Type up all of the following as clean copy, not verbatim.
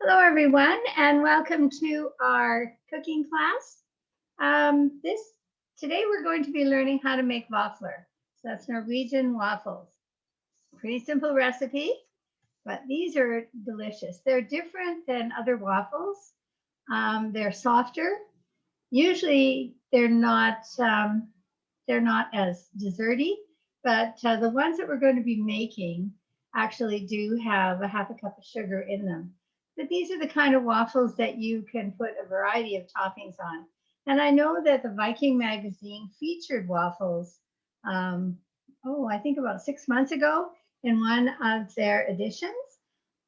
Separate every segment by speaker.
Speaker 1: Hello, everyone, and welcome to our cooking class. Today we're going to be learning how to make Vafler. So that's Norwegian waffles. Pretty simple recipe, but these are delicious. They're different than other waffles. They're softer. Usually they're not as desserty, but the ones that we're going to be making actually do have a half a cup of sugar in them. But these are the kind of waffles that you can put a variety of toppings on. And I know that the Viking magazine featured waffles, I think about 6 months ago in one of their editions.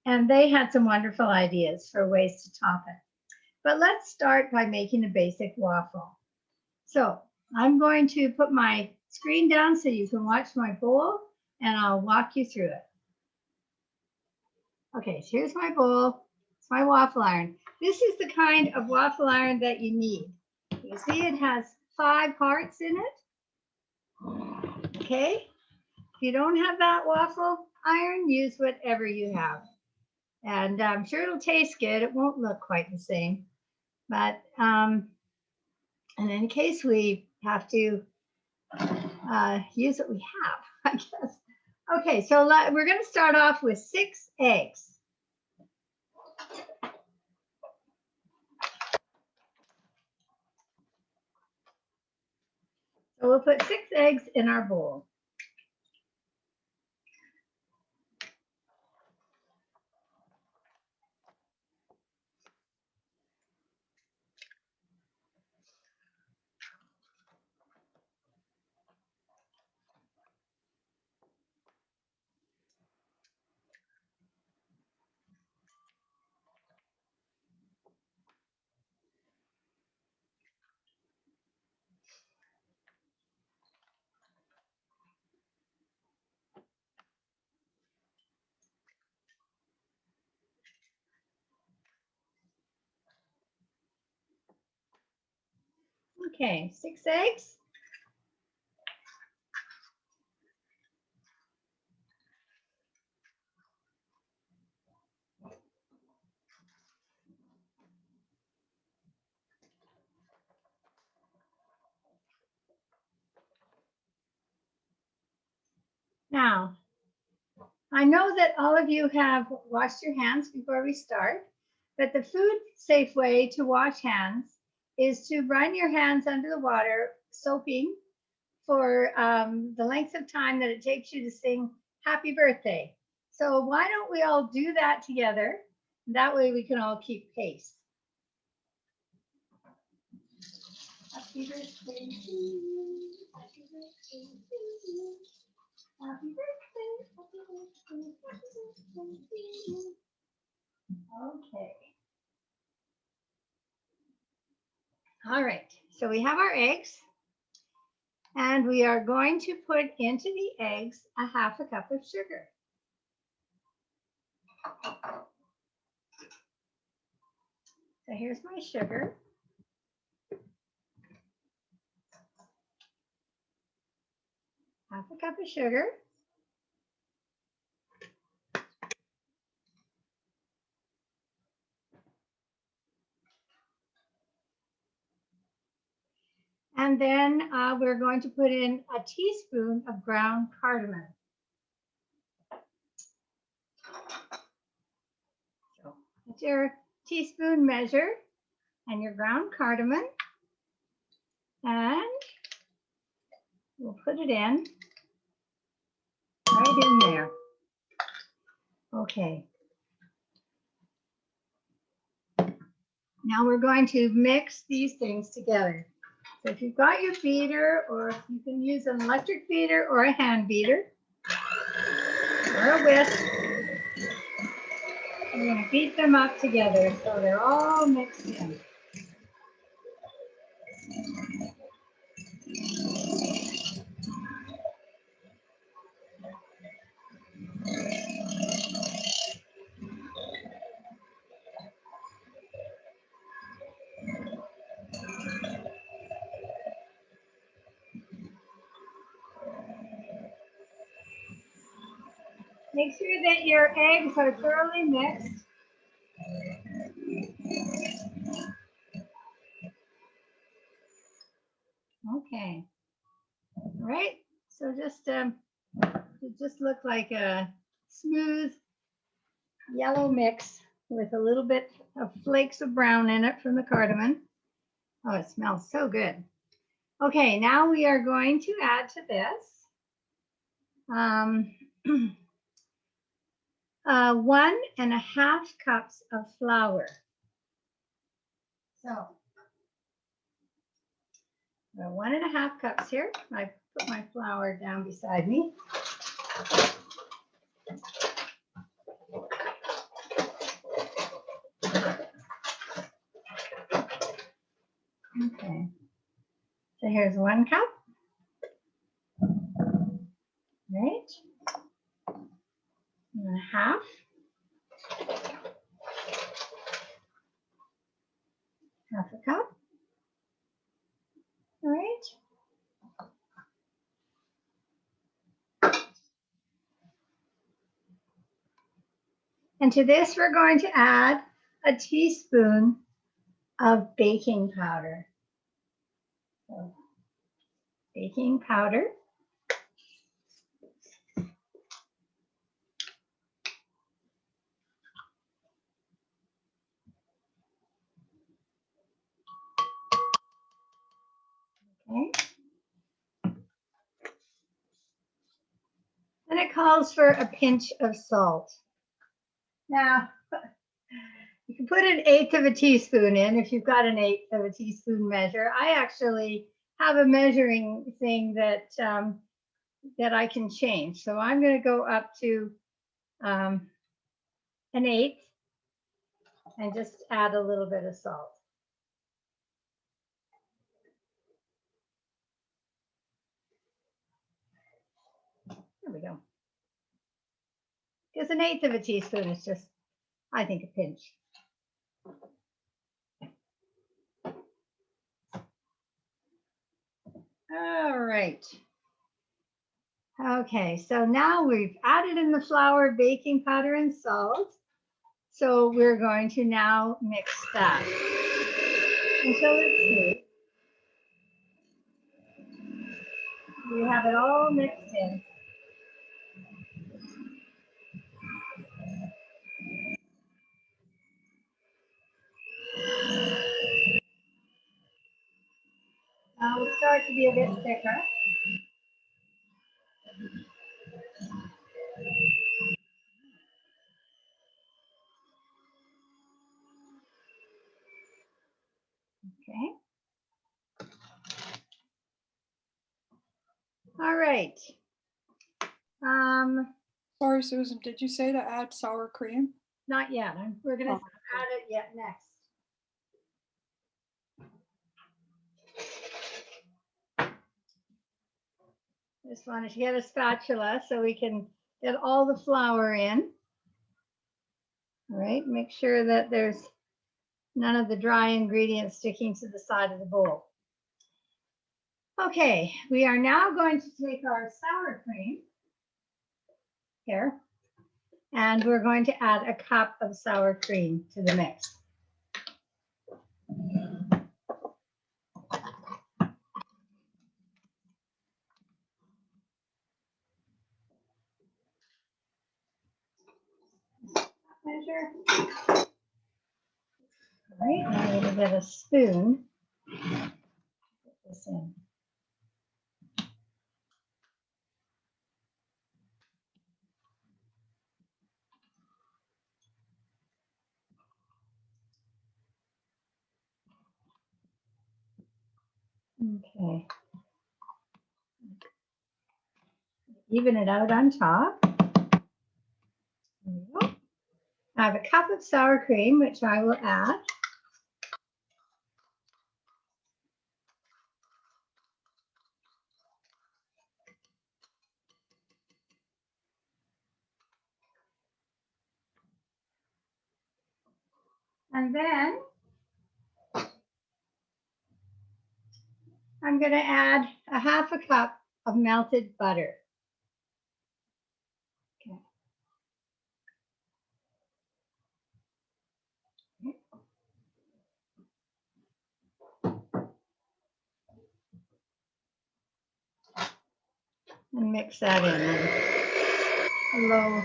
Speaker 1: And they had some wonderful ideas for ways to top it. But let's start by making a basic waffle. So I'm going to put my screen down so you can watch my bowl and I'll walk you through it. Okay, so here's my bowl. It's my waffle iron. This is the kind of waffle iron that you need. You see it has 5 hearts in it. Okay, if you don't have that waffle iron, use whatever you have. And I'm sure it'll taste good. It won't look quite the same. But and in case we have to use what we have, I guess. Okay, so we're going to start off with 6 eggs. So we'll put 6 eggs in our bowl. Okay, 6 eggs. Now, I know that all of you have washed your hands before we start, but the food safe way to wash hands is to run your hands under the water, soaping, for the length of time that it takes you to sing happy birthday. So why don't we all do that together? That way we can all keep pace. Happy birthday to you. Happy birthday to you. Happy birthday. Happy birthday. Happy birthday to you. Okay. All right. So we have our eggs. And we are going to put into the eggs a half a cup of sugar. So here's my sugar. Half a cup of sugar. And then we're going to put in a teaspoon of ground cardamom. So that's your teaspoon measure and your ground cardamom. And we'll put it in right in there. Okay. Now we're going to mix these things together. So if you've got your beater, or you can use an electric beater or a hand beater, or a whisk, we're going to beat them up together so they're all mixed in. Make sure that your eggs are thoroughly mixed. Okay. All right. So it just looked like a smooth yellow mix with a little bit of flakes of brown in it from the cardamom. Oh, it smells so good. Okay, now we are going to add to this 1.5 cups of flour. So 1.5 cups here. I put my flour down beside me. Okay, so here's 1 cup. Right, and a half. Half a cup. All right. And to this, we're going to add a teaspoon of baking powder. So, baking powder. Okay. And it calls for a pinch of salt. Now, you can put 1/8 of a teaspoon in if you've got 1/8 of a teaspoon measure. I actually have a measuring thing that that I can change. So I'm going to go up to 1/8 and just add a little bit of salt. There we go. Because 1/8 of a teaspoon is just, I think, a pinch. All right. Okay, so now we've added in the flour, baking powder, and salt. So we're going to now mix that until it's smooth. We have it all mixed in. Now it'll start to be a bit thicker. Okay. All right.
Speaker 2: Sorry, Susan, did you say to add sour cream?
Speaker 1: Not yet. We're going to add it yet next. Just wanted to get a spatula so we can get all the flour in. All right, make sure that there's none of the dry ingredients sticking to the side of the bowl. Okay, we are now going to take our sour cream here, and we're going to add a cup of sour cream to the mix. Measure. All right, now I'm going to get a spoon. Put this in. Okay. Even it out on top. There we go. I have a cup of sour cream, which I will add. And then I'm going to add 1/2 cup of melted butter. And mix that in. Low.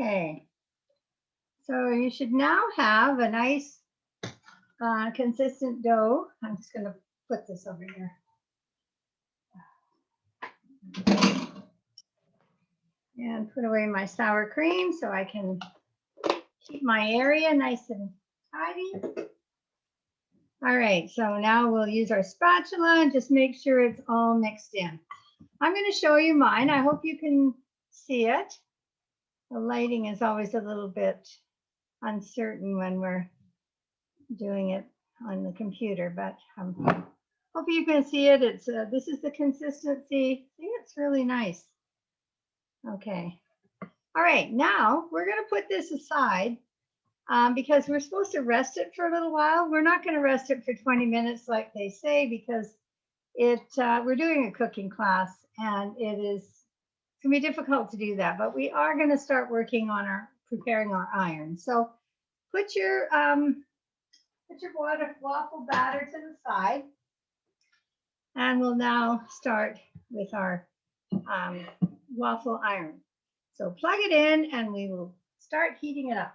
Speaker 1: Okay, so you should now have a nice consistent dough. I'm just going to put this over here. And put away my sour cream so I can keep my area nice and tidy. All right, so now we'll use our spatula and just make sure it's all mixed in. I'm going to show you mine. I hope you can see it. The lighting is always a little bit uncertain when we're doing it on the computer, but hope you can see it. It's this is the consistency. See, it's really nice. Okay. All right, now we're going to put this aside because we're supposed to rest it for a little while. We're not going to rest it for 20 minutes like they say because we're doing a cooking class and it's going to be difficult to do that. But we are going to start working on preparing our iron. So put your waffle batter to the side, and we'll now start with our waffle iron. So plug it in and we will start heating it up.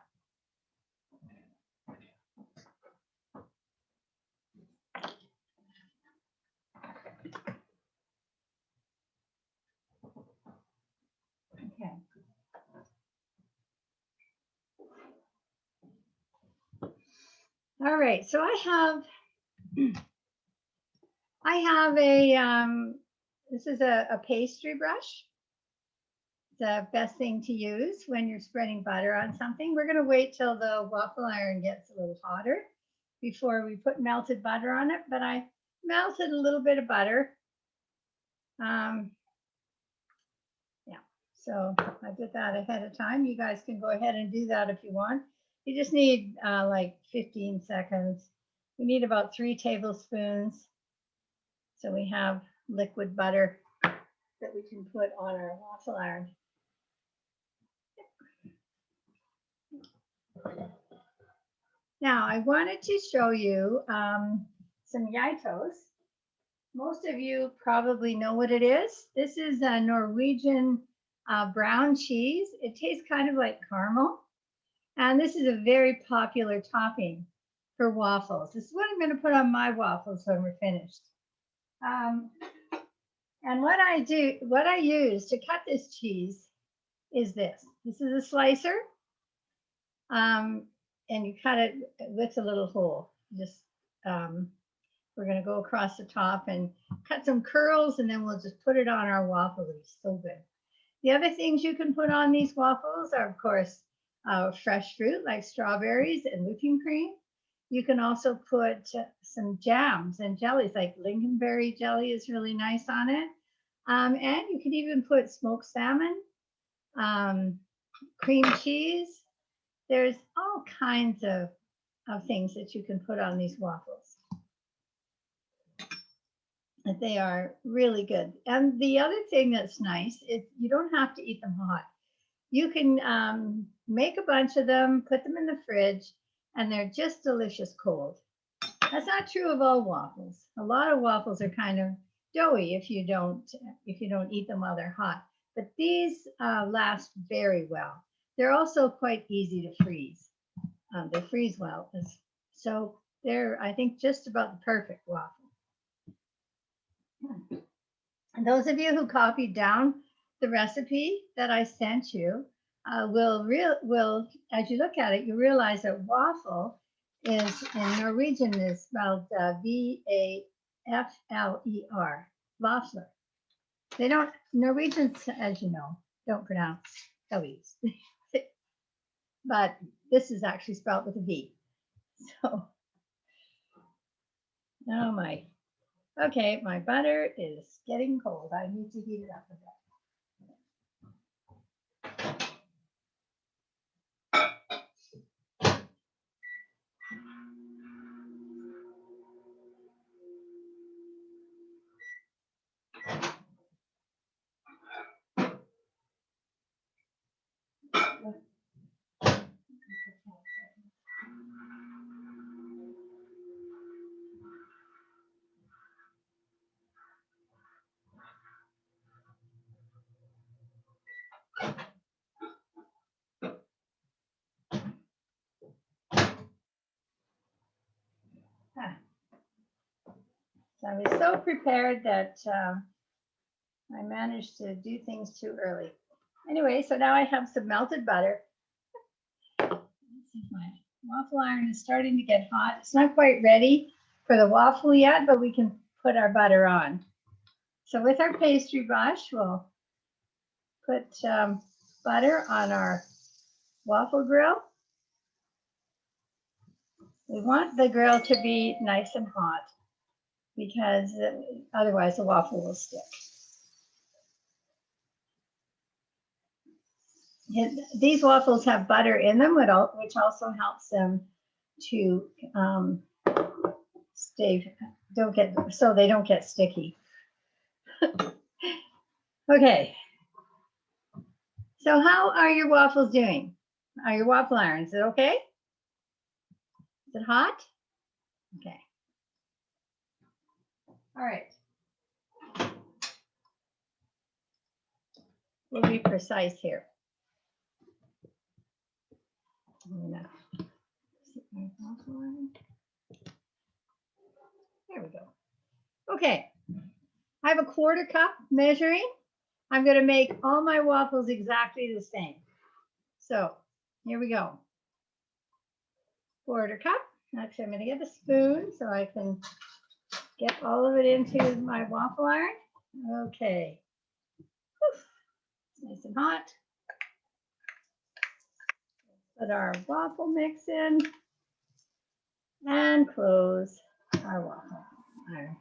Speaker 1: Okay. All right, so I have this is a pastry brush. The best thing to use when you're spreading butter on something. We're going to wait till the waffle iron gets a little hotter before we put melted butter on it, but I melted a little bit of butter. Yeah, so I did that ahead of time. You guys can go ahead and do that if you want. You just need like 15 seconds. We need about 3 tablespoons. So we have liquid butter that we can put on our waffle iron. Now, I wanted to show you some gyros. Most of you probably know what it is. This is a Norwegian brown cheese. It tastes kind of like caramel. And this is a very popular topping for waffles. This is what I'm going to put on my waffles when we're finished. And what I use to cut this cheese is this. This is a slicer. And you cut it with a little hole. Just we're going to go across the top and cut some curls, and then we'll just put it on our waffle. It's so good. The other things you can put on these waffles are, of course, fresh fruit like strawberries and whipping cream. You can also put some jams and jellies, like lingonberry jelly is really nice on it. And you can even put smoked salmon, cream cheese. There's all kinds of things that you can put on these waffles. They are really good. And the other thing that's nice is you don't have to eat them hot. You can make a bunch of them, put them in the fridge, and they're just delicious cold. That's not true of all waffles. A lot of waffles are kind of doughy if you don't eat them while they're hot. But these last very well. They're also quite easy to freeze. They freeze well, so they're, I think, just about the perfect waffle. And those of you who copied down the recipe that I sent you will, as you look at it, you realize that waffle is in Norwegian is spelled V-A-F-L-E-R, Vafler. They don't, Norwegians, as you know, don't pronounce L's. But this is actually spelled with a V. So, oh my. Okay, my butter is getting cold. I need to heat it up a bit. So I was so prepared that I managed to do things too early. Anyway, so now I have some melted butter. My waffle iron is starting to get hot. It's not quite ready for the waffle yet, but we can put our butter on. So with our pastry brush, we'll put butter on our waffle grill. We want the grill to be nice and hot because otherwise the waffle will stick. These waffles have butter in them, which also helps them to so they don't get sticky. Okay. So how are your waffles doing? Are your waffle irons, is it okay? Is it hot? Okay. All right. We'll be precise here. I'm gonna set my waffle iron. There we go. Okay. I have a 1/4 cup measuring. I'm going to make all my waffles exactly the same. So here we go. 1/4 cup. Actually, I'm going to get a spoon so I can get all of it into my waffle iron. Okay. It's nice and hot. Put our waffle mix in and close our waffle iron.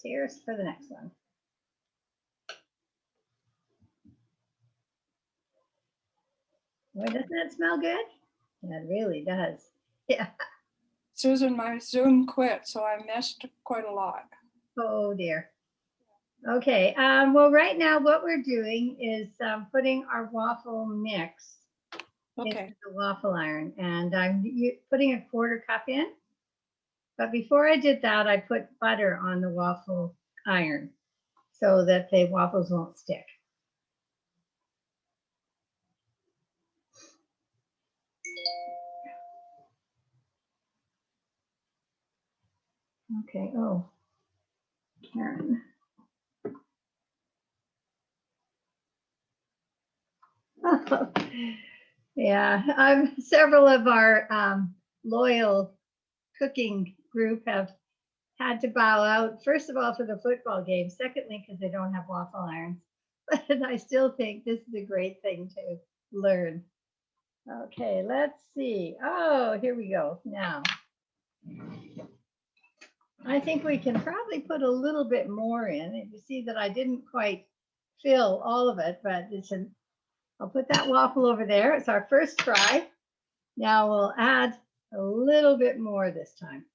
Speaker 1: Here's for the next one. Boy, doesn't that smell good? Yeah, it really does. Yeah.
Speaker 2: Susan, my Zoom quit, so I missed quite a lot.
Speaker 1: Oh dear. Okay. Well, right now what we're doing is putting our waffle mix into the waffle iron, and I'm putting a 1/4 cup in. But before I did that, I put butter on the waffle iron so that the waffles won't stick. Okay. Oh, Karen. Yeah, several of our loyal cooking group have had to bow out, first of all, for the football game, secondly, because they don't have waffle irons. But I still think this is a great thing to learn. Okay, let's see. Oh, here we go. Now, I think we can probably put a little bit more in. You see that I didn't quite fill all of it, but I'll put that waffle over there. It's our first try. Now we'll add a little bit more this time.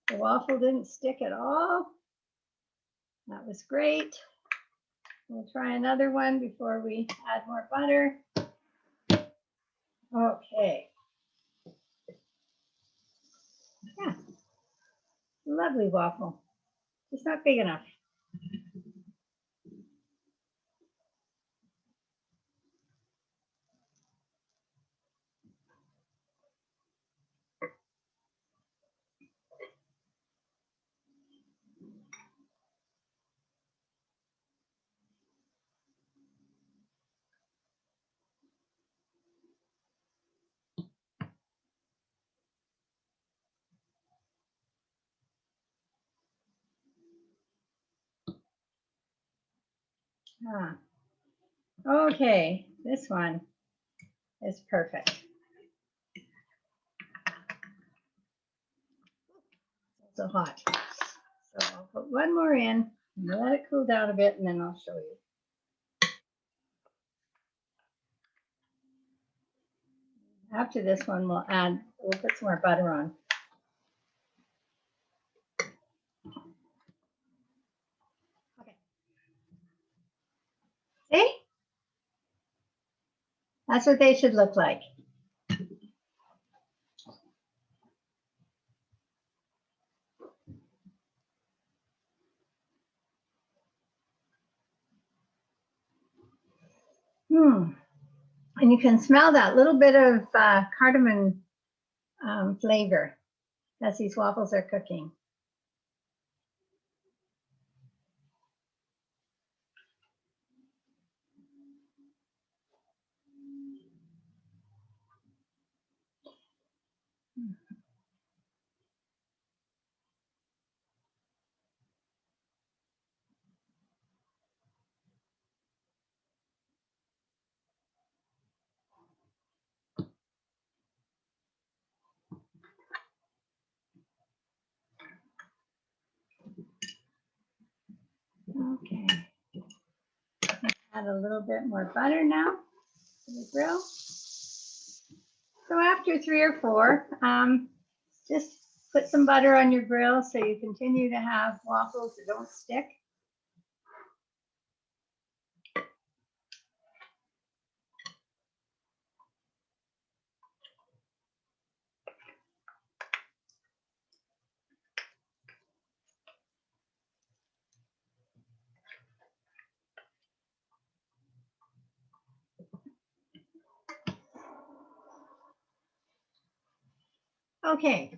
Speaker 1: The waffle didn't stick at all. That was great. We'll try another one before we add more butter. Okay. Yeah, lovely waffle. Just not big enough. Ah. Okay, this one is perfect. It's so hot. So I'll put one more in, let it cool down a bit, and then I'll show you. After this one, we'll put some more butter on. Okay. See? That's what they should look like. And you can smell that little bit of cardamom flavor as these waffles are cooking. Okay. Add a little bit more butter now to the grill. So after 3 or 4, just put some butter on your grill so you continue to have waffles that don't stick. Okay,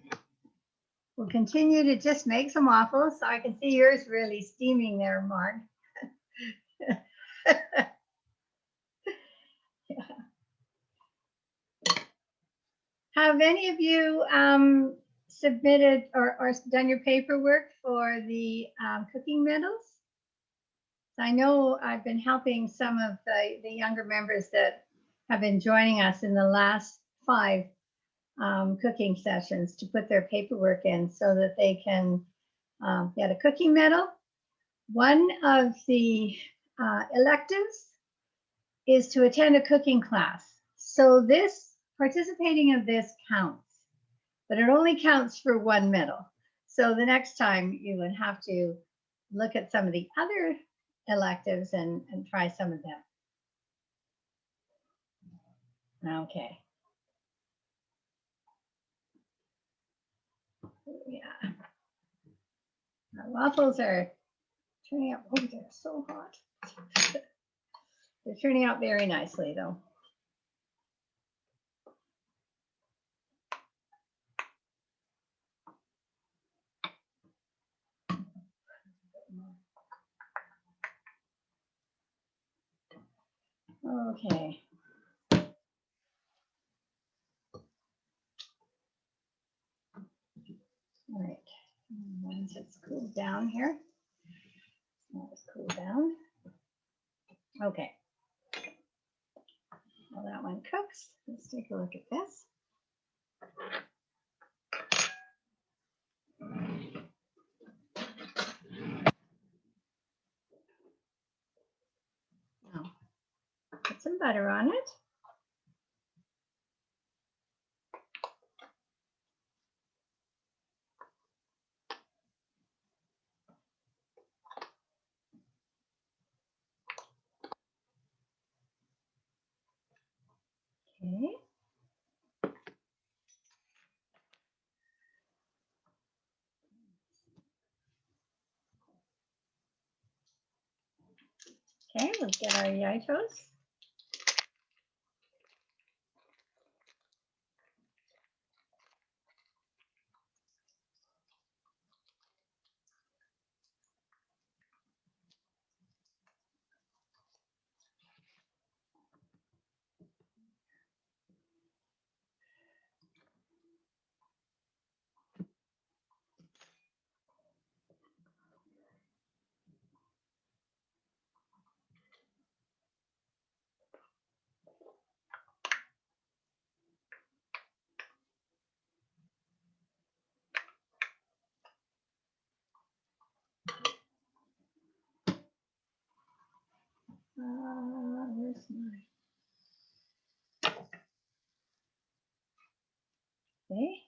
Speaker 1: we'll continue to just make some waffles. So I can see yours really steaming there, Mark. Have any of you submitted or done your paperwork for the cooking medals? I know I've been helping some of the younger members that have been joining us in the last 5 cooking sessions to put their paperwork in so that they can get a cooking medal. One of the electives is to attend a cooking class. So participating in this counts, but it only counts for 1 medal. So the next time you would have to look at some of the other electives and try some of them. Okay. Yeah. Our waffles are turning out, oh, they're so hot. They're turning out very nicely though. Okay. All right. Once it's cooled down here, let it cool down. Okay. While that one cooks, let's take a look at this. Now, put some butter on it. Okay. Okay, we'll get our Yitos. Where's my? Okay.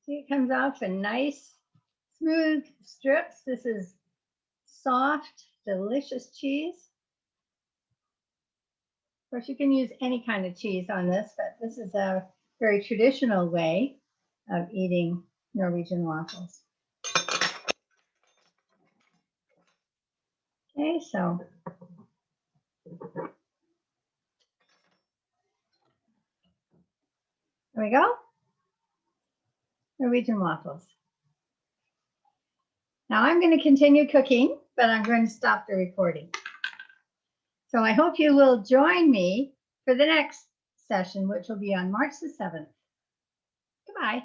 Speaker 1: See, it comes off in nice, smooth strips. This is soft, delicious cheese. Of course, you can use any kind of cheese on this, but this is a very traditional way of eating Norwegian waffles. Okay, so there we go. Norwegian waffles. Now I'm going to continue cooking, but I'm going to stop the recording. So I hope you will join me for the next session, which will be on March the 7th. Goodbye.